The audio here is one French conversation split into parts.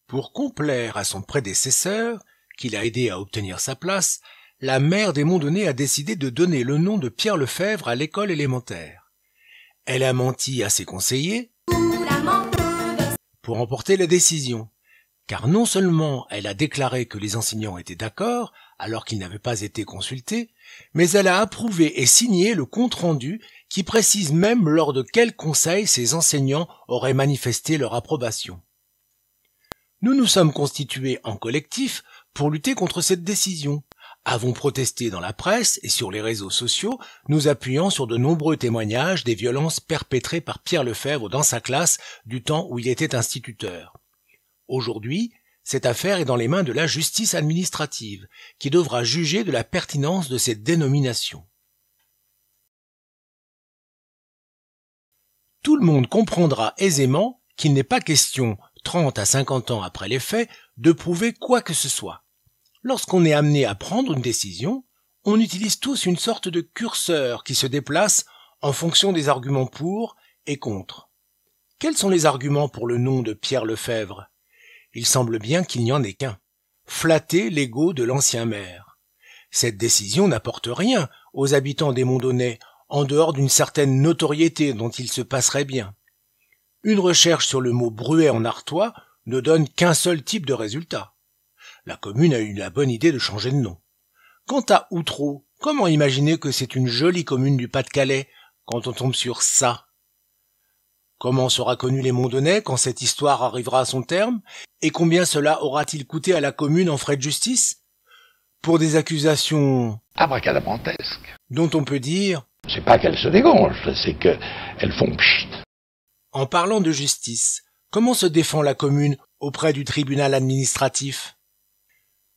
Pour complaire à son prédécesseur, qui l'a aidé à obtenir sa place, la mère des Mondonnet a décidé de donner le nom de Pierre Lefebvre à l'école élémentaire. Elle a menti à ses conseillers pour emporter la décision, car non seulement elle a déclaré que les enseignants étaient d'accord, alors qu'ils n'avaient pas été consultés, mais elle a approuvé et signé le compte-rendu qui précise même lors de quel conseil ces enseignants auraient manifesté leur approbation. Nous nous sommes constitués en collectif pour lutter contre cette décision, avons protesté dans la presse et sur les réseaux sociaux, nous appuyant sur de nombreux témoignages des violences perpétrées par Pierre Lefebvre dans sa classe du temps où il était instituteur. Aujourd'hui, cette affaire est dans les mains de la justice administrative, qui devra juger de la pertinence de cette dénomination. Tout le monde comprendra aisément qu'il n'est pas question, 30 à 50 ans après les faits, de prouver quoi que ce soit. Lorsqu'on est amené à prendre une décision, on utilise tous une sorte de curseur qui se déplace en fonction des arguments pour et contre. Quels sont les arguments pour le nom de Pierre Lefebvre ? Il semble bien qu'il n'y en ait qu'un. Flatter l'ego de l'ancien maire. Cette décision n'apporte rien aux habitants des Mondonnet, en dehors d'une certaine notoriété dont il se passerait bien. Une recherche sur le mot bruet en artois ne donne qu'un seul type de résultat. La commune a eu la bonne idée de changer de nom. Quant à Outreau, comment imaginer que c'est une jolie commune du Pas-de-Calais quand on tombe sur ça ? Comment sera connu les Mondonnet quand cette histoire arrivera à son terme ? Et combien cela aura-t-il coûté à la commune en frais de justice ? Pour des accusations abracadabrantesques, dont on peut dire c'est pas qu'elles se dégongent, c'est qu'elles font pchit. En parlant de justice, comment se défend la commune auprès du tribunal administratif ?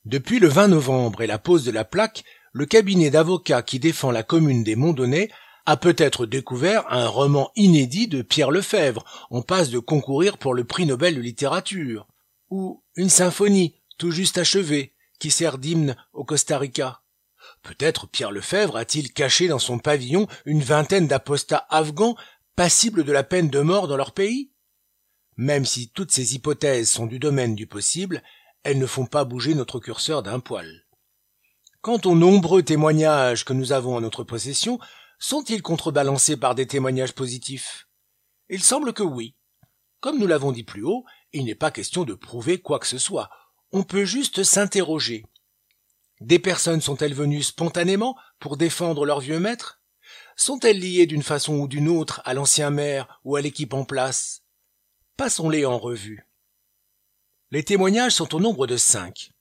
Depuis le 20 novembre et la pose de la plaque, le cabinet d'avocats qui défend la commune des Mondonnet a peut-être découvert un roman inédit de Pierre Lefebvre, en passe de concourir pour le prix Nobel de littérature, ou une symphonie tout juste achevée qui sert d'hymne au Costa Rica. Peut-être Pierre Lefebvre a-t-il caché dans son pavillon une vingtaine d'apostats afghans passibles de la peine de mort dans leur pays ? Même si toutes ces hypothèses sont du domaine du possible, elles ne font pas bouger notre curseur d'un poil. Quant aux nombreux témoignages que nous avons en notre possession, sont-ils contrebalancés par des témoignages positifs ? Il semble que oui. Comme nous l'avons dit plus haut, il n'est pas question de prouver quoi que ce soit. On peut juste s'interroger. Des personnes sont-elles venues spontanément pour défendre leur vieux maître ? Sont-elles liées d'une façon ou d'une autre à l'ancien maire ou à l'équipe en place ? Passons-les en revue. Les témoignages sont au nombre de 5.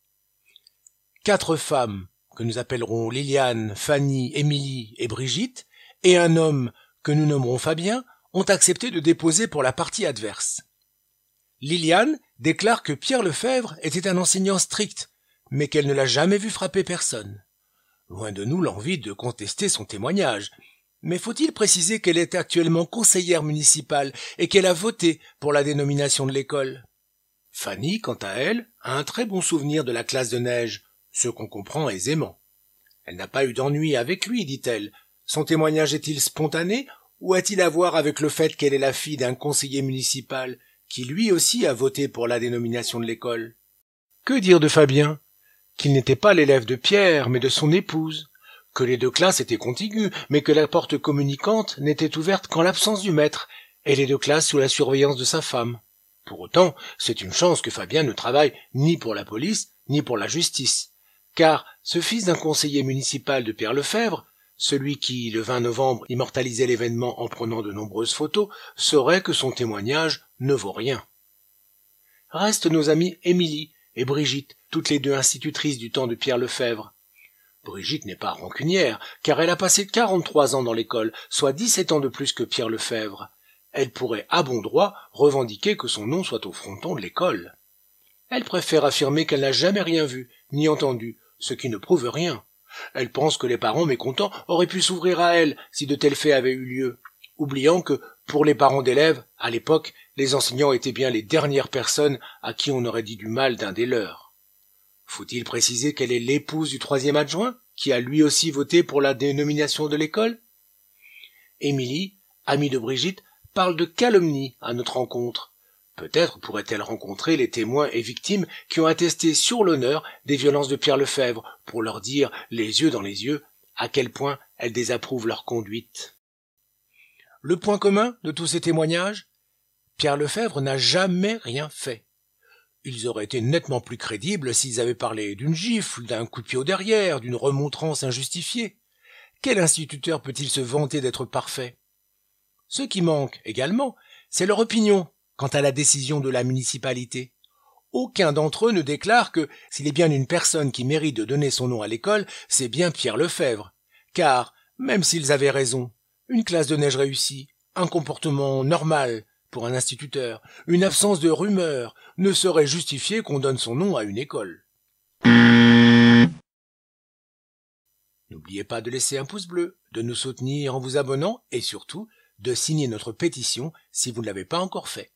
4 femmes, que nous appellerons Liliane, Fanny, Émilie et Brigitte, et un homme, que nous nommerons Fabien, ont accepté de déposer pour la partie adverse. Liliane déclare que Pierre Lefebvre était un enseignant strict, mais qu'elle ne l'a jamais vu frapper personne. Loin de nous l'envie de contester son témoignage, mais faut-il préciser qu'elle est actuellement conseillère municipale et qu'elle a voté pour la dénomination de l'école ? Fanny, quant à elle, a un très bon souvenir de la classe de neige, ce qu'on comprend aisément. Elle n'a pas eu d'ennui avec lui, dit-elle. Son témoignage est-il spontané ou a-t-il à voir avec le fait qu'elle est la fille d'un conseiller municipal qui lui aussi a voté pour la dénomination de l'école ? Que dire de Fabien ? Qu'il n'était pas l'élève de Pierre, mais de son épouse, que les 2 classes étaient contiguës, mais que la porte communicante n'était ouverte qu'en l'absence du maître, et les 2 classes sous la surveillance de sa femme. Pour autant, c'est une chance que Fabien ne travaille ni pour la police, ni pour la justice, car ce fils d'un conseiller municipal de Pierre Lefebvre, celui qui, le 20 novembre, immortalisait l'événement en prenant de nombreuses photos, saurait que son témoignage ne vaut rien. Restent nos amies Émilie et Brigitte, toutes les 2 institutrices du temps de Pierre Lefebvre. Brigitte n'est pas rancunière, car elle a passé 43 ans dans l'école, soit 17 ans de plus que Pierre Lefebvre. Elle pourrait, à bon droit, revendiquer que son nom soit au fronton de l'école. Elle préfère affirmer qu'elle n'a jamais rien vu, ni entendu, ce qui ne prouve rien. Elle pense que les parents mécontents auraient pu s'ouvrir à elle si de tels faits avaient eu lieu, oubliant que, pour les parents d'élèves, à l'époque, les enseignants étaient bien les dernières personnes à qui on aurait dit du mal d'un des leurs. Faut-il préciser qu'elle est l'épouse du 3e adjoint, qui a lui aussi voté pour la dénomination de l'école ? Émilie, amie de Brigitte, parle de calomnie à notre rencontre. Peut-être pourrait-elle rencontrer les témoins et victimes qui ont attesté sur l'honneur des violences de Pierre Lefebvre pour leur dire, les yeux dans les yeux, à quel point elle désapprouve leur conduite. Le point commun de tous ces témoignages? Pierre Lefebvre n'a jamais rien fait. Ils auraient été nettement plus crédibles s'ils avaient parlé d'une gifle, d'un coup de pied au derrière, d'une remontrance injustifiée. Quel instituteur peut-il se vanter d'être parfait? Ce qui manque également, c'est leur opinion quant à la décision de la municipalité. Aucun d'entre eux ne déclare que s'il est bien une personne qui mérite de donner son nom à l'école, c'est bien Pierre Lefebvre. Car, même s'ils avaient raison, une classe de neige réussie, un comportement normal pour un instituteur, une absence de rumeurs, ne saurait justifier qu'on donne son nom à une école. N'oubliez pas de laisser un pouce bleu, de nous soutenir en vous abonnant et surtout de signer notre pétition si vous ne l'avez pas encore fait.